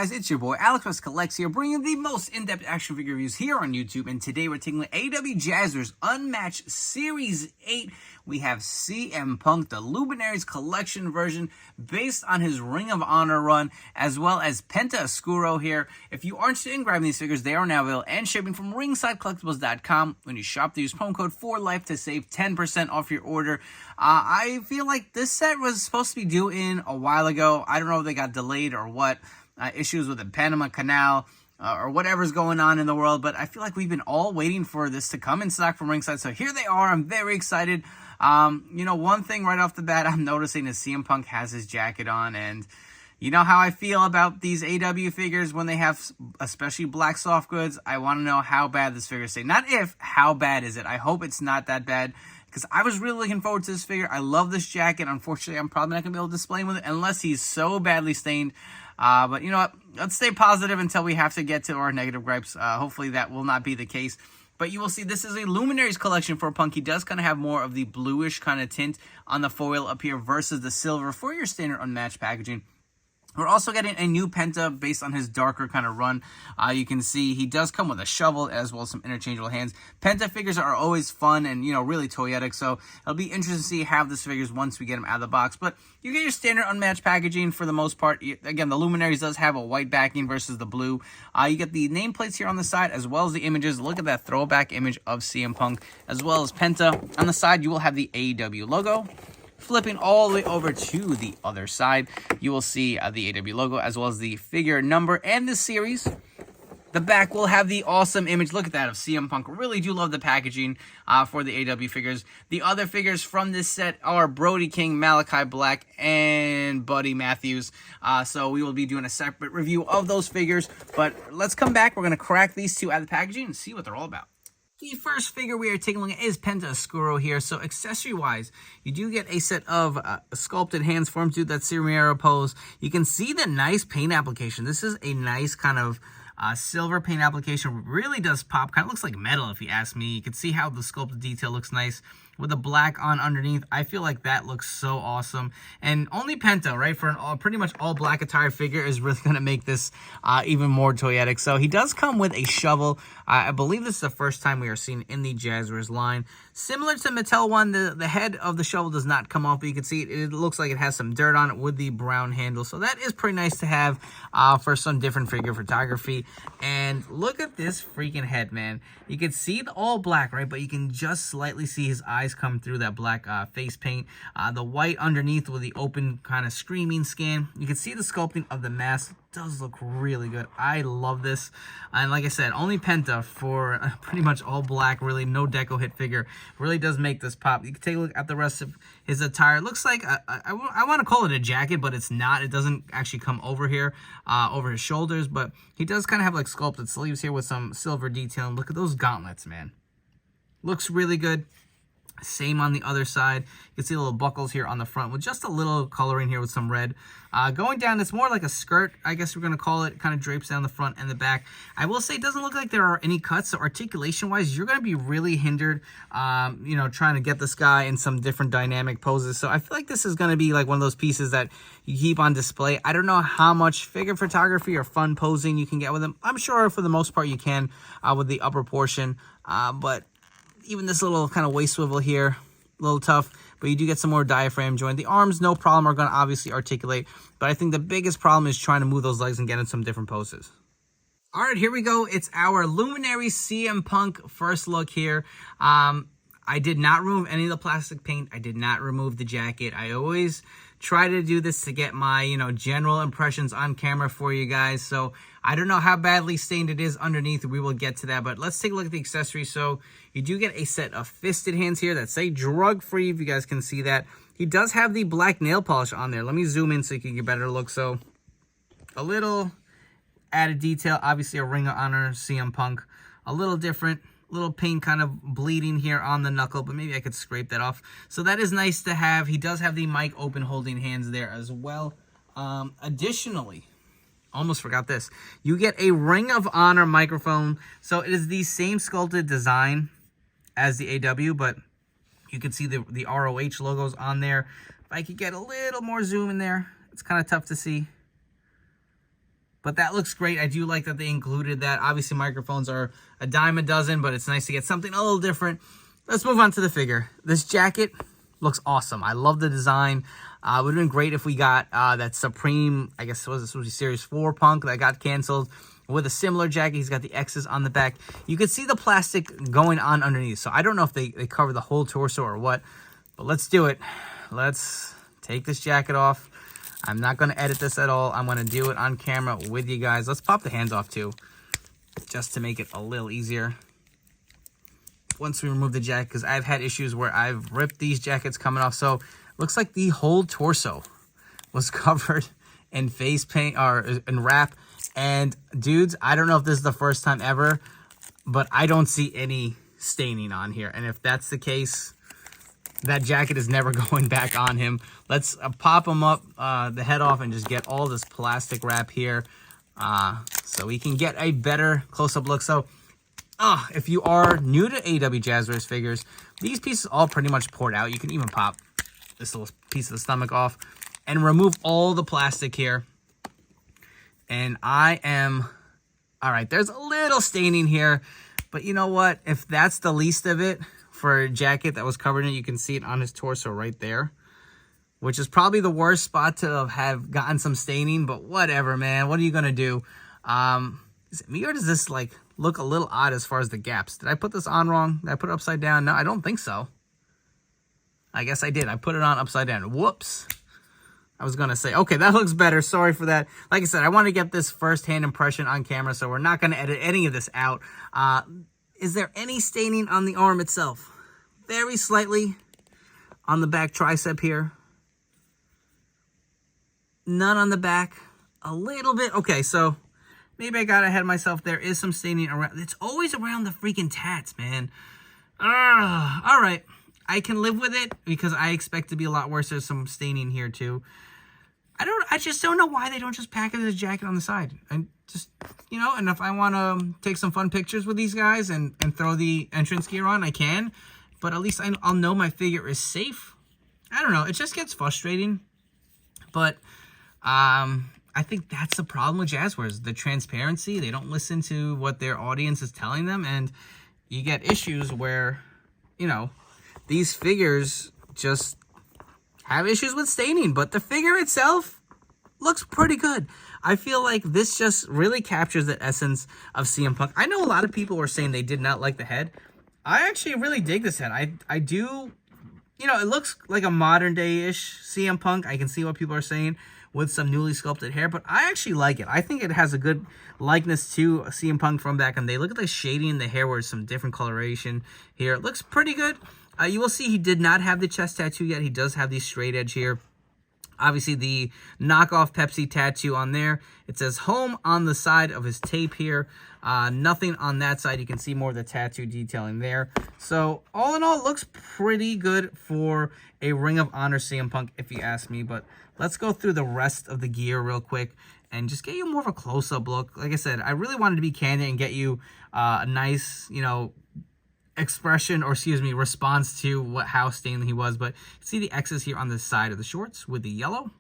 guys, it's your boy Alex West Collects here, bringing the most in-depth action figure reviews here on YouTube. And today we're taking AEW Jazwares Unmatched Series 8. We have CM Punk, the Luminaries collection version, based on his Ring of Honor run, as well as Penta Oscuro here. If you are interested in grabbing these figures, they are now available and shipping from ringsidecollectibles.com. When you shop, use promo code 4LIFE to save 10% off your order. I feel like this set was supposed to be due in a while ago. I don't know if they got delayed or what. Issues with the Panama Canal or whatever's going on in the world, but I feel like we've been all waiting for this to come in stock from Ringside, so here they are. I'm very excited. One thing right off the bat I'm noticing is CM Punk has his jacket on, and you know how I feel about these AEW figures when they have especially black soft goods. I want to know how bad this figure is. Not if, how bad is it? I hope it's not that bad, because I was really looking forward to this figure. I love this jacket. Unfortunately, I'm probably not going to be able to display him with it unless he's so badly stained. But you know what? Let's stay positive until we have to get to our negative gripes. Hopefully that will not be the case. But you will see this is a Luminaries collection for Punk. He does kind of have more of the bluish kind of tint on the foil up here versus the silver for your standard unmatched packaging. We're also getting a new Penta based on his darker kind of run. You can see he does come with a shovel as well as some interchangeable hands. Penta figures are always fun and, really toyetic. So it'll be interesting to see how this figures once we get them out of the box. But you get your standard unmatched packaging for the most part. Again, the Luminaries does have a white backing versus the blue. You get the nameplates here on the side as well as the images. Look at that throwback image of CM Punk as well as Penta. On the side, you will have the AEW logo. Flipping all the way over to the other side, you will see the AEW logo as well as the figure number and the series. The back will have the awesome image. Look at that of CM Punk. Really do love the packaging for the AEW figures. The other figures from this set are Brody King, Malachi Black, and Buddy Matthews. So we will be doing a separate review of those figures. But let's come back. We're going to crack these two out of the packaging and see what they're all about. The first figure we are taking a look at is Penta Oscuro here. So accessory-wise, you do get a set of sculpted hands formed to that Cirimero pose. You can see the nice paint application. This is a nice kind of silver paint application. Really does pop. Kind of looks like metal if you ask me. You can see how the sculpted detail looks nice with the black on underneath. I feel like that looks so awesome. And only Penta, right, for an pretty much all black attire figure is really going to make this even more toyetic. So he does come with a shovel. I believe this is the first time we are seeing in the Jazwares line. Similar to Mattel one, the head of the shovel does not come off, but you can see it looks like it has some dirt on it with the brown handle. So that is pretty nice to have for some different figure photography. And look at this freaking head, man. You can see the all black, right, but you can just slightly see his eyes come through that black face paint. The white underneath with the open kind of screaming skin. You can see the sculpting of the mask. Does look really good. I love this. And like I said, only Penta for pretty much all black, really no deco hit figure. Really does make this pop. You can take a look at the rest of his attire. It looks like, I want to call it a jacket, but it's not. It doesn't actually come over here, over his shoulders, but he does kind of have like sculpted sleeves here with some silver detailing. Look at those gauntlets, man. Looks really good. Same on the other side. You can see the little buckles here on the front with just a little coloring here with some red. Going down, it's more like a skirt, I guess we're going to call it. Kind of drapes down the front and the back. I will say it doesn't look like there are any cuts. So articulation-wise, you're going to be really hindered, trying to get this guy in some different dynamic poses. So I feel like this is going to be like one of those pieces that you keep on display. I don't know how much figure photography or fun posing you can get with him. I'm sure for the most part you can with the upper portion, but even this little kind of waist swivel here, a little tough, but you do get some more diaphragm joint. The arms, no problem, are going to obviously articulate, but I think the biggest problem is trying to move those legs and get in some different poses. All right, here we go. It's our Luminary CM Punk first look here. I did not remove any of the plastic paint. I did not remove the jacket. I always try to do this to get my, general impressions on camera for you guys. So I don't know how badly stained it is underneath. We will get to that, but let's take a look at the accessories. So you do get a set of fisted hands here that say drug-free, if you guys can see that. He does have the black nail polish on there. Let me zoom in so you can get a better look. So a little added detail, obviously a Ring of Honor CM Punk. A little different. Little paint kind of bleeding here on the knuckle, but maybe I could scrape that off. So that is nice to have. He does have the mic open holding hands there as well. Additionally, almost forgot this. You get a Ring of Honor microphone. So it is the same sculpted design as the AW, but you can see the ROH logos on there. If I could get a little more zoom in there, it's kind of tough to see. But that looks great. I do like that they included that. Obviously, microphones are a dime a dozen, but it's nice to get something a little different. Let's move on to the figure. This jacket looks awesome. I love the design. It would have been great if we got that Supreme, I guess it was Series 4 Punk that got canceled, with a similar jacket. He's got the X's on the back. You can see the plastic going on underneath. So I don't know if they cover the whole torso or what, but let's do it. Let's take this jacket off. I'm not going to edit this at all. I'm going to do it on camera with you guys. Let's pop the hands off too, just to make it a little easier. Once we remove the jacket, because I've had issues where I've ripped these jackets coming off. So looks like the whole torso was covered in face paint or in wrap. And dudes, I don't know if this is the first time ever, but I don't see any staining on here. And if that's the case, that jacket is never going back on him. Let's pop him up, the head off, and just get all this plastic wrap here so we can get a better close-up look. So if you are new to AEW Jazwares figures, these pieces all pretty much poured out. You can even pop this little piece of the stomach off and remove all the plastic here. And I am, all right, there's a little staining here, but you know what? If that's the least of it for a jacket that was covered in it, you can see it on his torso right there, which is probably the worst spot to have gotten some staining, but whatever, man. What are you going to do? Is it me, or does this like look a little odd as far as the gaps? Did I put this on wrong? Did I put it upside down? No, I don't think so. I guess I did. I put it on upside down. Whoops. I was going to say, okay, that looks better. Sorry for that. Like I said, I want to get this first-hand impression on camera, so we're not going to edit any of this out. Is there any staining on the arm itself? Very slightly on the back tricep here. None on the back. A little bit. Okay, so maybe I got ahead of myself. There is some staining around. It's always around the freaking tats, man. All right. I can live with it because I expect to be a lot worse. There's some staining here too. I just don't know why they don't just package this jacket on the side. And just, you know, and if I want to take some fun pictures with these guys and throw the entrance gear on, I can. But at least I'll know my figure is safe. I don't know. It just gets frustrating. But I think that's the problem with Jazwares. The transparency. They don't listen to what their audience is telling them. And you get issues where, you know, these figures just have issues with staining, but the figure itself looks pretty good. I feel like this just really captures the essence of CM Punk. I know a lot of people were saying they did not like the head. I actually really dig this head. I do, you know, it looks like a modern day-ish CM Punk. I can see what people are saying with some newly sculpted hair, but I actually like it. I think it has a good likeness to CM Punk from back in the day. Look at the shading in the hair where there's some different coloration here. It looks pretty good. You will see he did not have the chest tattoo yet. He does have the straight edge here. Obviously, the knockoff Pepsi tattoo on there. It says home on the side of his tape here. Nothing on that side. You can see more of the tattoo detailing there. So, all in all, it looks pretty good for a Ring of Honor CM Punk, if you ask me. But let's go through the rest of the gear real quick and just get you more of a close-up look. Like I said, I really wanted to be candid and get you a nice, you know, expression, or excuse me, response to how stained he was. But see the X's here on the side of the shorts with the yellow.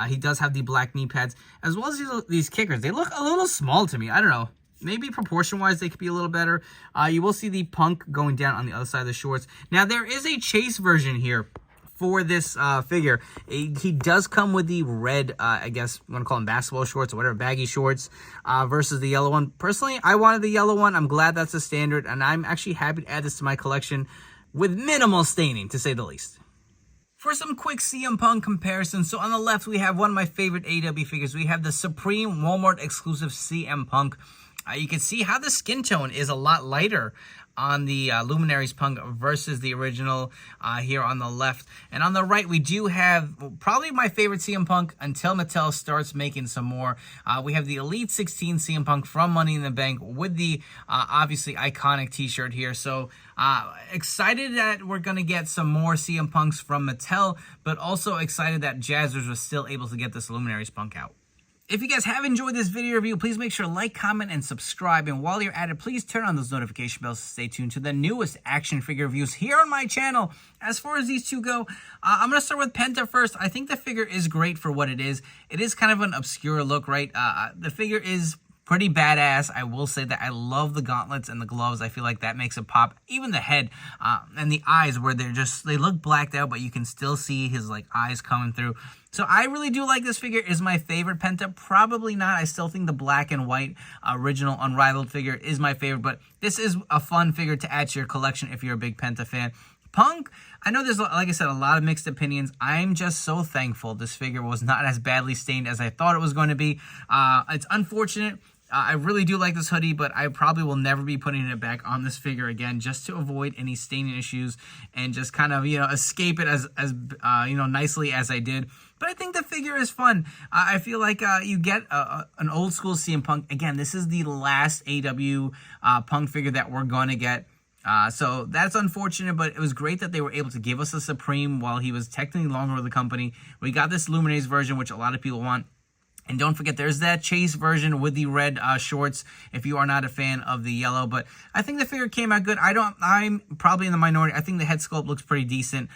He does have the black knee pads, as well as these kickers. They look a little small to me. I don't know. Maybe proportion-wise, they could be a little better. You will see the Punk going down on the other side of the shorts. Now, there is a chase version here for this figure. He does come with the red, I guess I'm going to call them basketball shorts or whatever, baggy shorts, versus the yellow one. Personally, I wanted the yellow one. I'm glad that's a standard, and I'm actually happy to add this to my collection with minimal staining, to say the least. For some quick CM Punk comparisons, so on the left, we have one of my favorite AEW figures. We have the Supreme Walmart exclusive CM Punk. You can see how the skin tone is a lot lighter on the Luminaries Punk versus the original here on the left. And on the right, we do have probably my favorite CM Punk until Mattel starts making some more. We have the Elite 16 CM Punk from Money in the Bank with the obviously iconic t-shirt here. So excited that we're going to get some more CM Punks from Mattel, but also excited that Jazwares was still able to get this Luminaries Punk out. If you guys have enjoyed this video review, please make sure to like, comment, and subscribe. And while you're at it, please turn on those notification bells to stay tuned to the newest action figure reviews here on my channel. As far as these two go, I'm going to start with Penta first. I think the figure is great for what it is. It is kind of an obscure look, right? The figure is pretty badass. I will say that I love the gauntlets and the gloves. I feel like that makes it pop. Even the head and the eyes, where they look blacked out, but you can still see his like eyes coming through. So I really do like this figure. Is my favorite Penta? Probably not. I still think the black and white original Unrivaled figure is my favorite, but this is a fun figure to add to your collection if you're a big Penta fan. Punk, I know there's, like I said, a lot of mixed opinions. I'm just so thankful this figure was not as badly stained as I thought it was going to be. It's unfortunate. I really do like this hoodie, but I probably will never be putting it back on this figure again, just to avoid any staining issues and just kind of, escape it as nicely as I did. But I think the figure is fun. I feel like you get an old school CM Punk. Again, this is the last AEW Punk figure that we're going to get. So that's unfortunate, but it was great that they were able to give us a Supreme while he was technically longer with the company. We got this Luminaries version, which a lot of people want. And don't forget, there's that Chase version with the red shorts if you are not a fan of the yellow. But I think the figure came out good. I'm probably in the minority. I think the head sculpt looks pretty decent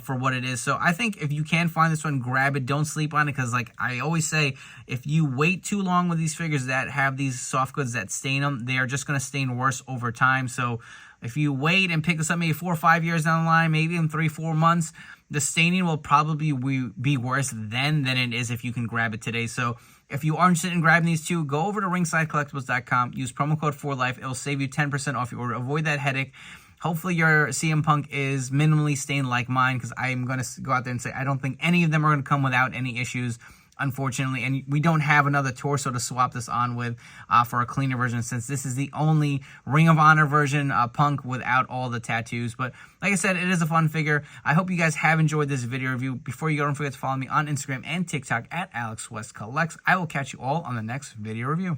for what it is. So I think if you can find this one, grab it. Don't sleep on it, because like I always say, if you wait too long with these figures that have these soft goods that stain them, they are just going to stain worse over time. So if you wait and pick this up maybe 4 or 5 years down the line, maybe in 3-4 months, the staining will probably be worse then than it is if you can grab it today. So if you are interested in grabbing these two, go over to ringsidecollectibles.com. Use promo code 4LIFE. It'll save you 10% off your order. Avoid that headache. Hopefully your CM Punk is minimally stained like mine, because I'm going to go out there and say I don't think any of them are going to come without any issues, unfortunately. And we don't have another torso to swap this on with for a cleaner version, since this is the only Ring of Honor version Punk without all the tattoos. But like I said, it is a fun figure. I hope you guys have enjoyed this video review. Before you go, don't forget to follow me on Instagram and TikTok at AlexWestCollects. I will catch you all on the next video review.